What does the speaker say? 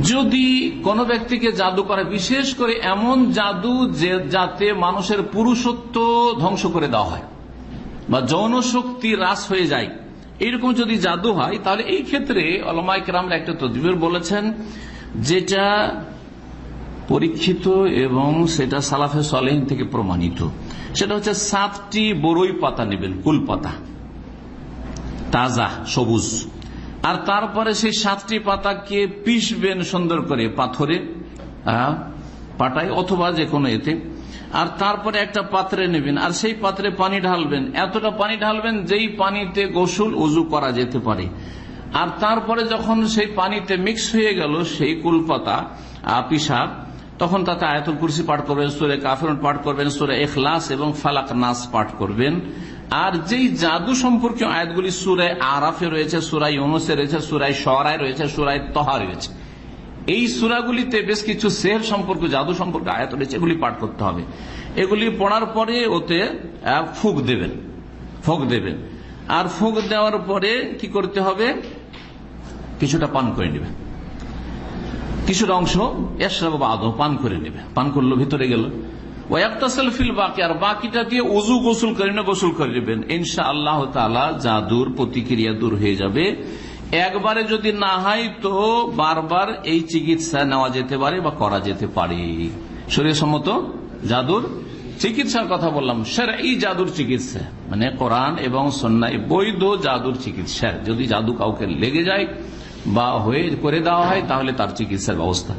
যদি কোনো ব্যক্তিকে জাদু করে, বিশেষ করে এমন জাদু যাতে মানুষের পুরুষত্ব ধ্বংস করে দেওয়া হয় বা যৌন শক্তি হ্রাস হয়ে যায়, এরকম যদি জাদু হয়, তাহলে এই ক্ষেত্রে উলামায়ে কেরামরা একটা তদবির বলেছেন, যেটা পরীক্ষিত এবং সেটা সালাফে সালেহিন থেকে প্রমাণিত। সেটা হচ্ছে 7টি বরই পাতা নেবেন, কুল পাতা, তাজা সবুজ, আর তারপরে সেই 7টি পাতাকে পিষবেন সুন্দর করে পাথরে, পাটায় অথবা যে কোনো এতে, আর তারপরে একটা পাত্রে নেবেন, আর সেই পাত্রে পানি ঢালবেন, এতটা পানি ঢালবেন যেই পানিতে গোসল ওযু করা যেতে পারে। আর তারপরে যখন সেই পানিতে মিক্স হয়ে গেল সেই কুলপাতা পিসাব, তখন তাতে আয়াতুল কুরসি পাঠ করবেন, সূরা কাফিরুন পাঠ করবেন, সূরা ইখলাস এবং ফালাক নাস পাঠ করবেন। আর যেই জাদু সম্পর্কে আয়াতগুলি সূরা আরাফে রয়েছে, সূরা ইউনূসে রয়েছে, সূরা শুআরায় রয়েছে, সূরা তাহা রয়েছে, এই সূরাগুলিতে বেশ কিছু সেহর সম্পর্কে, জাদু সম্পর্কে আয়াত রয়েছে, এগুলি পাঠ করতে হবে। এগুলি পড়ার পরে ওতে ফুঁক দেবেন, আর ফুঁক দেওয়ার পরে কি করতে হবে, কিছুটা পান করে নেবেন, কিছুটা অংশ ইশরাব বাদু পান করে নেবে, পান করলো ভিতরে গেল। ওয়াক্তাসিল ফিল বাকি, আর বাকিটা দিয়ে ওযু গোসল করে নেবেন। ইনশাআল্লাহ তাআলা জাদুর প্রতিক্রিয়া দূর হয়ে যাবে। একবারে যদি না হয় তো বারবার এই চিকিৎসা নেওয়া যেতে পারে বা করা যেতে পারে। শরীয়সম্মত জাদুর চিকিৎসার কথা বললাম, শরঈ জাদুর চিকিৎসা মানে কোরআন এবং সুন্নাহ বৈধ জাদুর চিকিৎসা। যদি জাদু কাউকে লেগে যায় বা হয়ে করে দেওয়া হয়, তাহলে তার চিকিৎসার ব্যবস্থা।